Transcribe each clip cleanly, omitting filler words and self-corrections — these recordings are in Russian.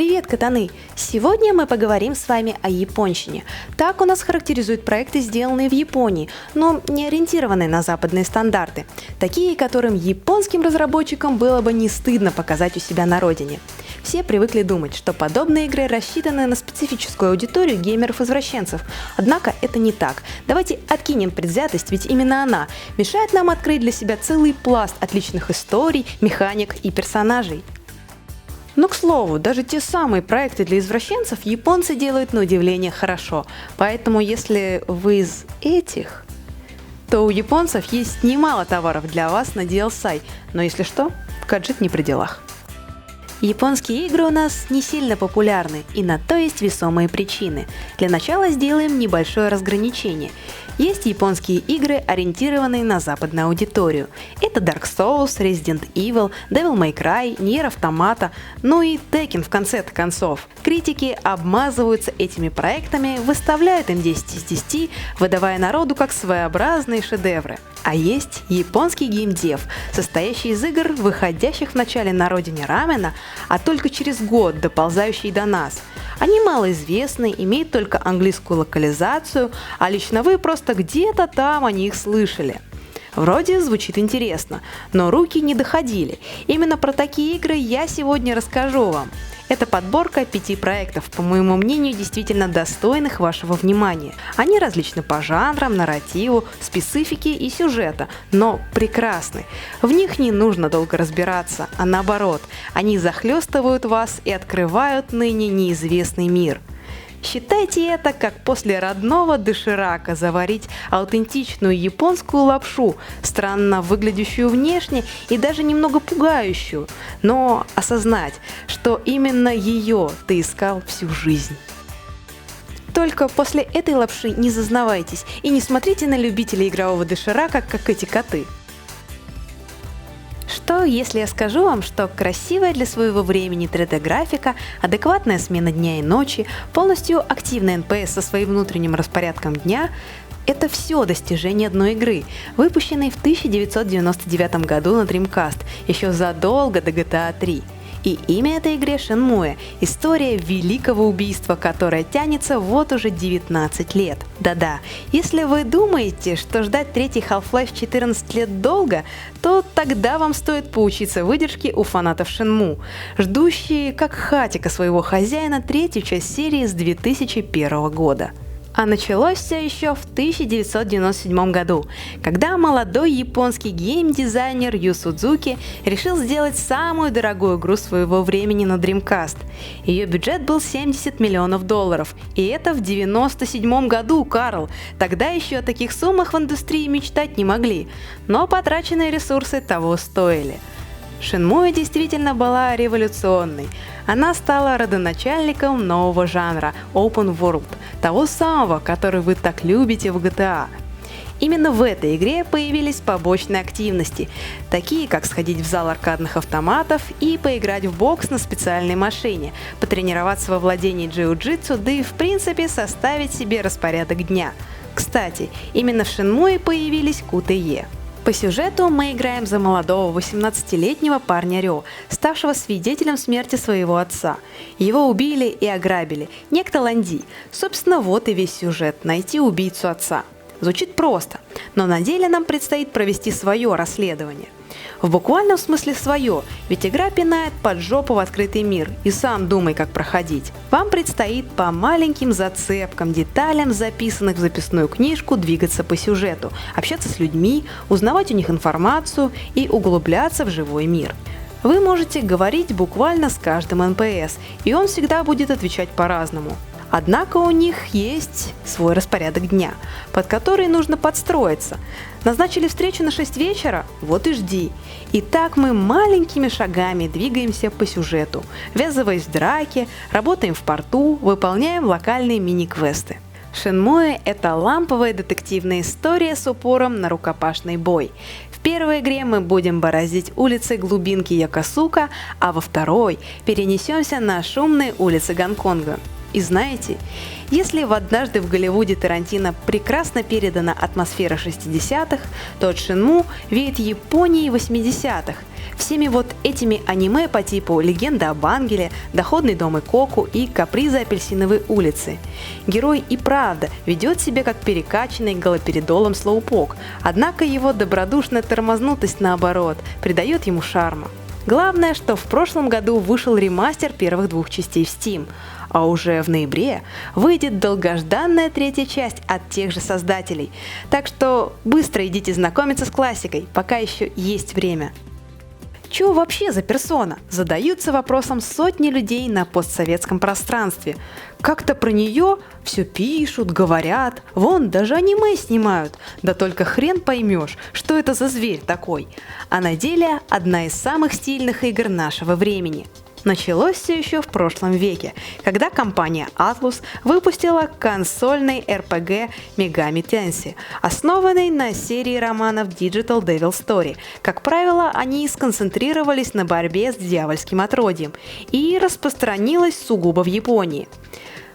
Привет, катаны! Сегодня мы поговорим с вами о японщине. Так у нас характеризуют проекты, сделанные в Японии, но не ориентированные на западные стандарты. Такие, которым японским разработчикам было бы не стыдно показать у себя на родине. Все привыкли думать, что подобные игры рассчитаны на специфическую аудиторию геймеров-извращенцев. Однако это не так. Давайте откинем предвзятость, ведь именно она мешает нам открыть для себя целый пласт отличных историй, механик и персонажей. Но, к слову, даже те самые проекты для извращенцев японцы делают на удивление хорошо. Поэтому, если вы из этих, то у японцев есть немало товаров для вас на DLSI. Но если что, Khajiit не при делах. Японские игры у нас не сильно популярны, и на то есть весомые причины. Для начала сделаем небольшое разграничение. Есть японские игры, ориентированные на западную аудиторию. Это Dark Souls, Resident Evil, Devil May Cry, Nier Automata, ну и Tekken в конце-то концов. Критики обмазываются этими проектами, выставляют им 10 из 10, выдавая народу как своеобразные шедевры. А есть японский геймдев, состоящий из игр, выходящих вначале на родине рамена, а только через год доползающий до нас. Они малоизвестны, имеют только английскую локализацию, а лично вы просто где-то там о них слышали. Вроде звучит интересно, но руки не доходили. Именно про такие игры я сегодня расскажу вам. Это подборка 5 проектов, по моему мнению, действительно достойных вашего внимания. Они различны по жанрам, нарративу, специфике и сюжета, но прекрасны. В них не нужно долго разбираться, а наоборот, они захлестывают вас и открывают ныне неизвестный мир. Считайте это, как после родного доширака заварить аутентичную японскую лапшу, странно выглядящую внешне и даже немного пугающую, но осознать, что именно ее ты искал всю жизнь. Только после этой лапши не зазнавайтесь и не смотрите на любителей игрового доширака, как эти коты. Что, если я скажу вам, что красивая для своего времени 3D-графика, адекватная смена дня и ночи, полностью активный NPS со своим внутренним распорядком дня – это все достижения одной игры, выпущенной в 1999 году на Dreamcast, еще задолго до GTA 3. И имя этой игре Shenmue – история великого убийства, которое тянется вот уже 19 лет. Да-да, если вы думаете, что ждать третий Half-Life 14 лет долго, то тогда вам стоит поучиться выдержке у фанатов Shenmue, ждущие как хатика своего хозяина третью часть серии с 2001 года. А началось все еще в 1997 году, когда молодой японский геймдизайнер Ю Судзуки решил сделать самую дорогую игру своего времени на Dreamcast. Ее бюджет был $70 миллионов, и это в 1997 году, Карл. Тогда еще о таких суммах в индустрии мечтать не могли, но потраченные ресурсы того стоили. Shenmue действительно была революционной. Она стала родоначальником нового жанра Open World, того самого, который вы так любите в GTA. Именно в этой игре появились побочные активности, такие как сходить в зал аркадных автоматов и поиграть в бокс на специальной машине, потренироваться во владении джиу-джитсу, да и в принципе составить себе распорядок дня. Кстати, именно в Shenmue появились QTE. По сюжету мы играем за молодого 18-летнего парня Рё, ставшего свидетелем смерти своего отца. Его убили и ограбили некто Ланди. Собственно, вот и весь сюжет – найти убийцу отца. Звучит просто, но на деле нам предстоит провести свое расследование. В буквальном смысле свое, ведь игра пинает под жопу в открытый мир, и сам думай, как проходить. Вам предстоит по маленьким зацепкам, деталям, записанных в записную книжку, двигаться по сюжету, общаться с людьми, узнавать у них информацию и углубляться в живой мир. Вы можете говорить буквально с каждым NPS, и он всегда будет отвечать по-разному. Однако у них есть свой распорядок дня, под который нужно подстроиться. Назначили встречу на 6 вечера? Вот и жди. И так мы маленькими шагами двигаемся по сюжету, ввязываясь в драки, работаем в порту, выполняем локальные мини-квесты. Shenmue – это ламповая детективная история с упором на рукопашный бой. В первой игре мы будем бороздить улицы глубинки Якосука, а во второй перенесемся на шумные улицы Гонконга. И знаете, если в «Однажды в Голливуде» Тарантино прекрасно передана атмосфера 60-х, то от Шинму веет Японией 80-х. Всеми вот этими аниме по типу «Легенда об ангеле», «Доходный дом Икоку» и «Капризы апельсиновой улицы». Герой и правда ведет себя как перекачанный галоперидолом слоупок, однако его добродушная тормознутость, наоборот, придает ему шарма. Главное, что в прошлом году вышел ремастер первых двух частей в Steam, а уже в ноябре выйдет долгожданная третья часть от тех же создателей. Так что быстро идите знакомиться с классикой, пока еще есть время. Чё вообще за персона? Задаются вопросом сотни людей на постсоветском пространстве. Как-то про нее все пишут, говорят, вон даже аниме снимают. Да только хрен поймешь, что это за зверь такой. А на деле одна из самых стильных игр нашего времени. Началось все еще в прошлом веке, когда компания Atlus выпустила консольный RPG Megami Tensei, основанный на серии романов Digital Devil Story. Как правило, они сконцентрировались на борьбе с дьявольским отродьем и распространилась сугубо в Японии.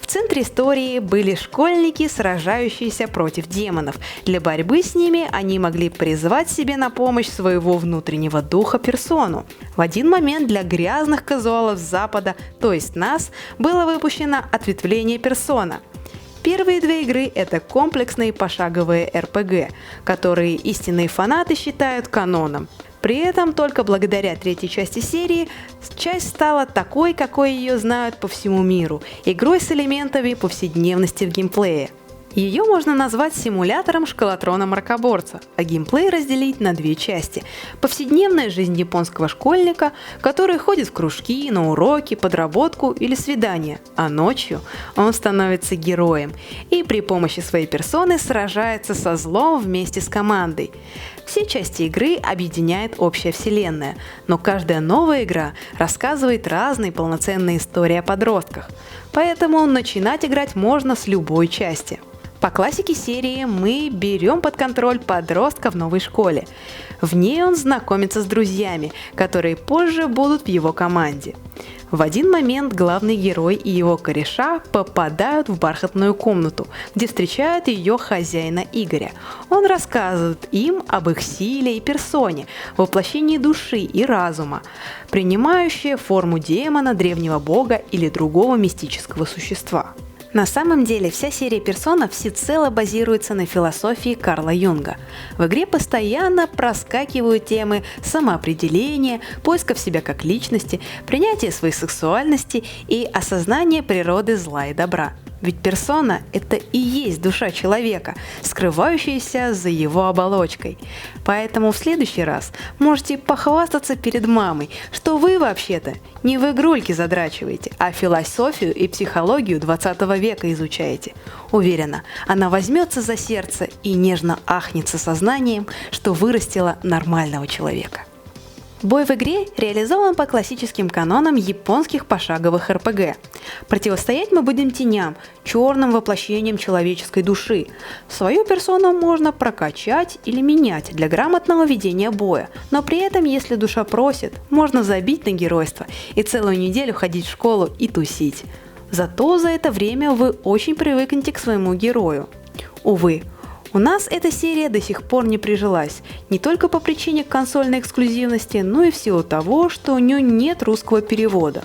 В центре истории были школьники, сражающиеся против демонов. Для борьбы с ними они могли призвать себе на помощь своего внутреннего духа персону. В один момент для грязных казуалов Запада, то есть нас, было выпущено ответвление персона. Первые две игры – это комплексные пошаговые RPG, которые истинные фанаты считают каноном. При этом только благодаря третьей части серии часть стала такой, какой ее знают по всему миру, игрой с элементами повседневности в геймплее. Ее можно назвать симулятором школотрона-мракоборца, а геймплей разделить на две части. Повседневная жизнь японского школьника, который ходит в кружки, на уроки, подработку или свидания, а ночью он становится героем и при помощи своей персоны сражается со злом вместе с командой. Все части игры объединяет общая вселенная, но каждая новая игра рассказывает разные полноценные истории о подростках, поэтому начинать играть можно с любой части. По классике серии мы берем под контроль подростка в новой школе. В ней он знакомится с друзьями, которые позже будут в его команде. В один момент главный герой и его кореша попадают в бархатную комнату, где встречают ее хозяина Игоря. Он рассказывает им об их силе и персоне, воплощении души и разума, принимающее форму демона, древнего бога или другого мистического существа. На самом деле вся серия Persona всецело базируется на философии Карла Юнга. В игре постоянно проскакивают темы самоопределения, поиска в себя как личности, принятия своей сексуальности и осознания природы зла и добра. Ведь персона – это и есть душа человека, скрывающаяся за его оболочкой. Поэтому в следующий раз можете похвастаться перед мамой, что вы вообще-то не в игрульки задрачиваете, а философию и психологию 20 века изучаете. Уверена, она возьмется за сердце и нежно ахнет со сознанием, что вырастила нормального человека. Бой в игре реализован по классическим канонам японских пошаговых РПГ. Противостоять мы будем теням, черным воплощением человеческой души. Свою персону можно прокачать или менять для грамотного ведения боя, но при этом, если душа просит, можно забить на геройство и целую неделю ходить в школу и тусить. Зато за это время вы очень привыкнете к своему герою. Увы, у нас эта серия до сих пор не прижилась, не только по причине консольной эксклюзивности, но и в силу того, что у нее нет русского перевода.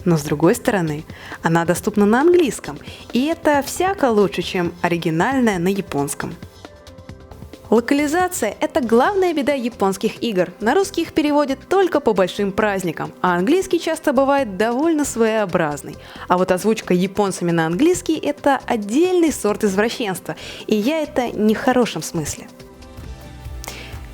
Но с другой стороны, она доступна на английском, и это всяко лучше, чем оригинальная на японском. Локализация – это главная беда японских игр. На русский их переводят только по большим праздникам, а английский часто бывает довольно своеобразный. А вот озвучка японцами на английский – это отдельный сорт извращенства, и я это не в хорошем смысле.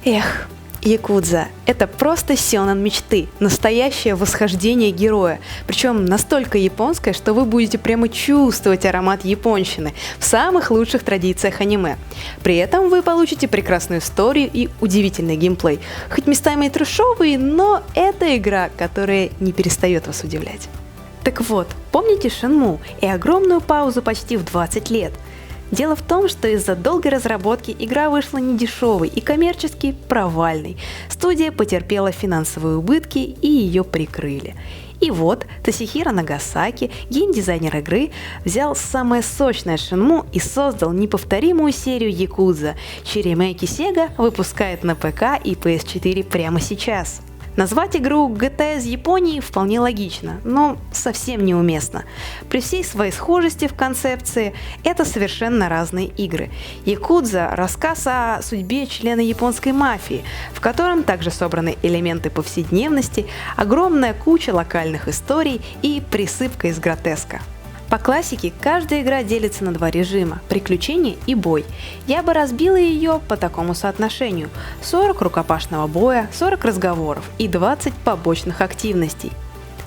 Эх, Якудза – это просто сёнэн мечты, настоящее восхождение героя, причем настолько японское, что вы будете прямо чувствовать аромат японщины в самых лучших традициях аниме. При этом вы получите прекрасную историю и удивительный геймплей, хоть местами и трэшовый, но это игра, которая не перестает вас удивлять. Так вот, помните Shenmue и огромную паузу почти в 20 лет? Дело в том, что из-за долгой разработки игра вышла недешевой и коммерчески провальной. Студия потерпела финансовые убытки и ее прикрыли. И вот Тосихиро Нагасаки, геймдизайнер игры, взял самое сочное Shenmue и создал неповторимую серию Якудза, чьи ремейки Sega выпускает на ПК и PS4 прямо сейчас. Назвать игру GTA из Японии вполне логично, но совсем неуместно. При всей своей схожести в концепции, это совершенно разные игры. Якудза – рассказ о судьбе члена японской мафии, в котором также собраны элементы повседневности, огромная куча локальных историй и присыпка из гротеска. По классике, каждая игра делится на два режима – приключение и бой. Я бы разбила ее по такому соотношению – 40 рукопашного боя, 40 разговоров и 20 побочных активностей.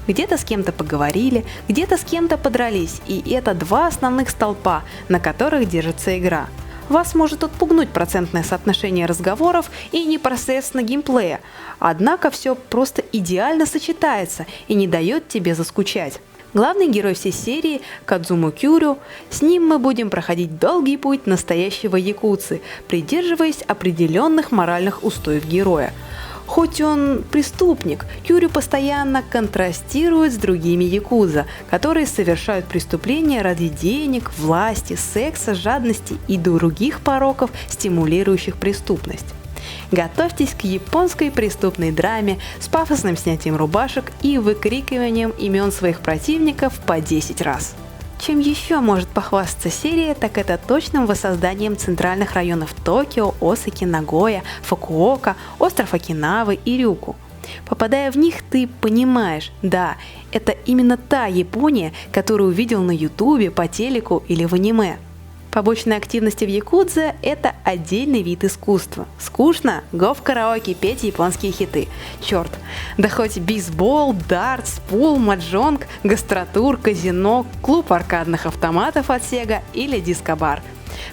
Где-то с кем-то поговорили, где-то с кем-то подрались, и это два основных столпа, на которых держится игра. Вас может отпугнуть процентное соотношение разговоров и непосредственно геймплея, однако все просто идеально сочетается и не дает тебе заскучать. Главный герой всей серии – Кадзуму Кюрю. С ним мы будем проходить долгий путь настоящего якудзы, придерживаясь определенных моральных устоев героя. Хоть он преступник, Кюрю постоянно контрастирует с другими якудза, которые совершают преступления ради денег, власти, секса, жадности и других пороков, стимулирующих преступность. Готовьтесь к японской преступной драме с пафосным снятием рубашек и выкрикиванием имен своих противников по 10 раз. Чем еще может похвастаться серия, так это точным воссозданием центральных районов Токио, Осаки, Нагоя, Фукуока, остров Окинавы и Рюку. Попадая в них, ты понимаешь, да, это именно та Япония, которую увидел на ютубе, по телеку или в аниме. Побочные активности в якудзе – это отдельный вид искусства. Скучно? Го в караоке петь японские хиты. Черт, да хоть бейсбол, дартс, пул, маджонг, гастротур, казино, клуб аркадных автоматов от Sega или дискобар.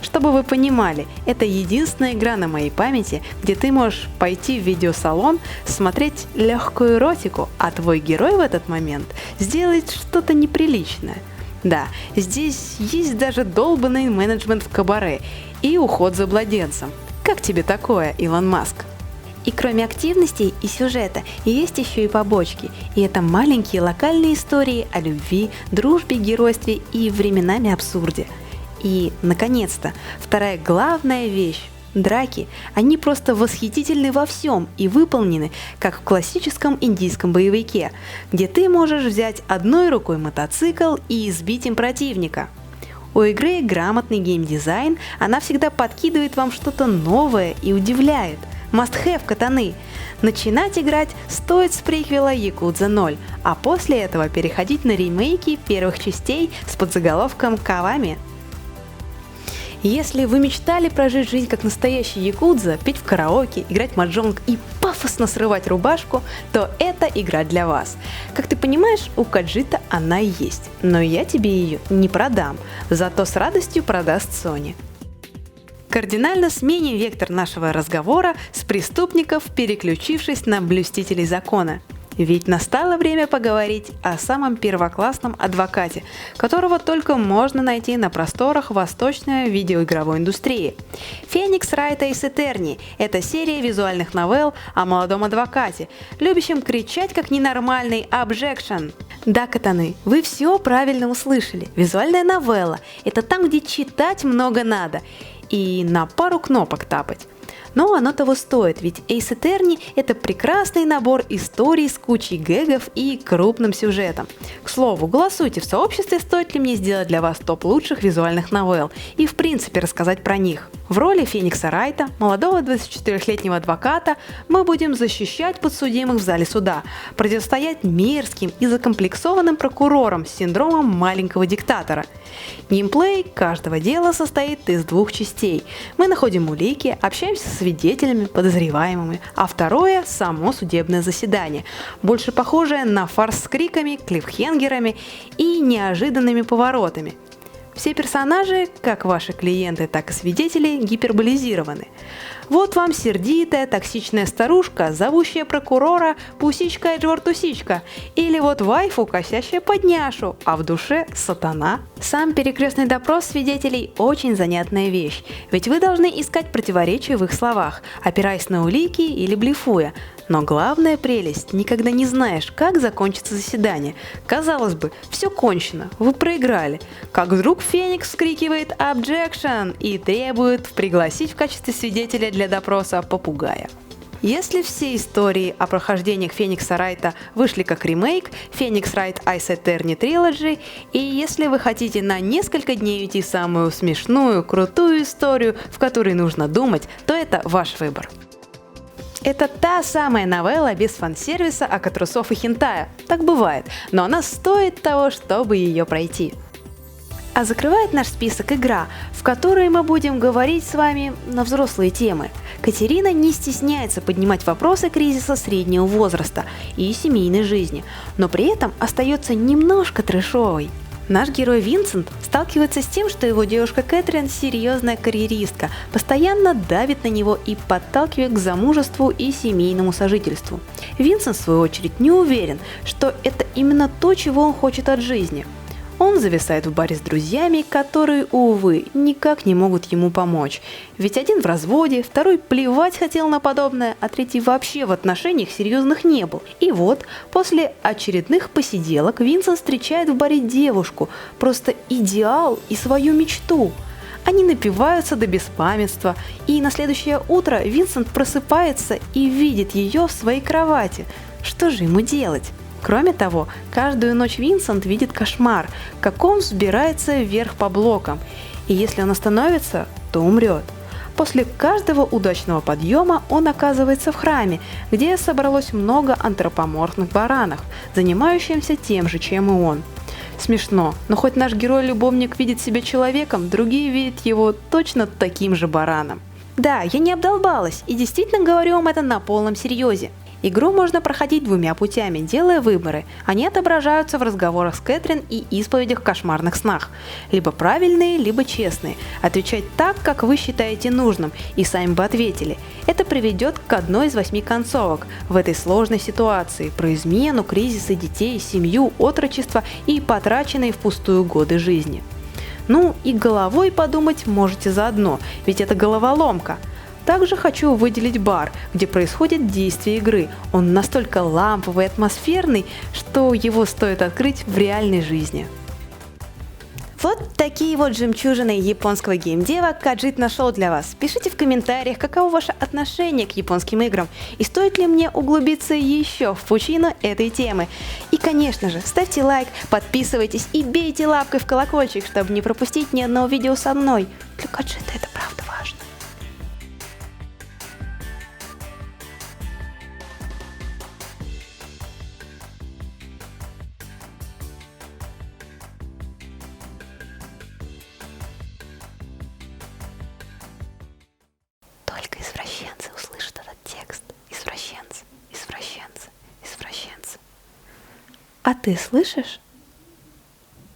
Чтобы вы понимали, это единственная игра на моей памяти, где ты можешь пойти в видеосалон, смотреть легкую эротику, а твой герой в этот момент сделает что-то неприличное. Да, здесь есть даже долбанный менеджмент в кабаре и уход за младенцем. Как тебе такое, Илон Маск? И кроме активностей и сюжета, есть еще и побочки. И это маленькие локальные истории о любви, дружбе, геройстве и временами абсурде. И, наконец-то, вторая главная вещь. Драки, они просто восхитительны во всем и выполнены, как в классическом индийском боевике, где ты можешь взять одной рукой мотоцикл и избить им противника. У игры грамотный геймдизайн, она всегда подкидывает вам что-то новое и удивляет. Must-have катаны. Начинать играть стоит с приквела Якудза 0, а после этого переходить на ремейки первых частей с подзаголовком «Кавами». Если вы мечтали прожить жизнь как настоящий якудза, петь в караоке, играть в маджонг и пафосно срывать рубашку, то это игра для вас. Как ты понимаешь, у Каджита она и есть, но я тебе ее не продам, зато с радостью продаст Sony. Кардинально сменим вектор нашего разговора с преступников, переключившись на блюстителей закона. Ведь настало время поговорить о самом первоклассном адвокате, которого только можно найти на просторах восточной видеоигровой индустрии. Phoenix Wright Ace Attorney – это серия визуальных новелл о молодом адвокате, любящем кричать как ненормальный «Objection». Да, катаны, вы все правильно услышали. Визуальная новелла – это там, где читать много надо и на пару кнопок тапать. Но оно того стоит, ведь Ace Attorney – это прекрасный набор историй с кучей гэгов и крупным сюжетом. К слову, голосуйте в сообществе, стоит ли мне сделать для вас топ лучших визуальных новелл и в принципе рассказать про них. В роли Феникса Райта, молодого 24-летнего адвоката, мы будем защищать подсудимых в зале суда, противостоять мерзким и закомплексованным прокурорам с синдромом маленького диктатора. Геймплей каждого дела состоит из двух частей. Мы находим улики, общаемся с свидетелями, подозреваемыми, а второе – само судебное заседание, больше похожее на фарс с криками, клиффхенгерами и неожиданными поворотами. Все персонажи, как ваши клиенты, так и свидетели, гиперболизированы. Вот вам сердитая, токсичная старушка, зовущая прокурора «Пусичка Эджвард-Тусичка», или вот вайфу, косящая под няшу, а в душе сатана. Сам перекрестный допрос свидетелей – очень занятная вещь, ведь вы должны искать противоречия в их словах, опираясь на улики или блефуя. Но главная прелесть – никогда не знаешь, как закончится заседание. Казалось бы, все кончено, вы проиграли. Как вдруг Феникс вскрикивает «Objection» и требует пригласить в качестве свидетеля для допроса попугая. Если все истории о прохождениях Феникса Райта вышли как ремейк Phoenix Wright Ace Attorney Trilogy, и если вы хотите на несколько дней уйти самую смешную, крутую историю, в которой нужно думать, то это ваш выбор. Это та самая новелла без фан-сервиса, акатрусов и хентая. Так бывает, но она стоит того, чтобы ее пройти. А закрывает наш список игра, в которой мы будем говорить с вами на взрослые темы. Катерина не стесняется поднимать вопросы кризиса среднего возраста и семейной жизни, но при этом остается немножко трэшовой. Наш герой Винсент сталкивается с тем, что его девушка Кэтрин – серьезная карьеристка, постоянно давит на него и подталкивает к замужеству и семейному сожительству. Винсент, в свою очередь, не уверен, что это именно то, чего он хочет от жизни. Он зависает в баре с друзьями, которые, увы, никак не могут ему помочь. Ведь один в разводе, второй плевать хотел на подобное, а третий вообще в отношениях серьезных не был. И вот, после очередных посиделок Винсент встречает в баре девушку, просто идеал и свою мечту. Они напиваются до беспамятства, и на следующее утро Винсент просыпается и видит ее в своей кровати. Что же ему делать? Кроме того, каждую ночь Винсент видит кошмар, как он взбирается вверх по блокам, и если он остановится, то умрет. После каждого удачного подъема он оказывается в храме, где собралось много антропоморфных баранов, занимающихся тем же, чем и он. Смешно, но хоть наш герой-любовник видит себя человеком, другие видят его точно таким же бараном. Да, я не обдолбалась и действительно говорю вам это на полном серьезе. Игру можно проходить двумя путями, делая выборы. Они отображаются в разговорах с Кэтрин и исповедях в кошмарных снах. Либо правильные, либо честные. Отвечать так, как вы считаете нужным, и сами бы ответили. Это приведет к одной из 8 концовок в этой сложной ситуации про измену, кризисы детей, семью, отрочество и потраченные впустую годы жизни. Ну и головой подумать можете заодно, ведь это головоломка. Также хочу выделить бар, где происходит действие игры. Он настолько ламповый и атмосферный, что его стоит открыть в реальной жизни. Вот такие вот жемчужины японского геймдева Khajiit нашел для вас. Пишите в комментариях, каково ваше отношение к японским играм и стоит ли мне углубиться еще в пучину этой темы. И, конечно же, ставьте лайк, подписывайтесь и бейте лапкой в колокольчик, чтобы не пропустить ни одного видео со мной. Для Khajiit это правда важно. Только извращенцы услышат этот текст. Извращенцы, извращенцы, извращенцы. А ты слышишь?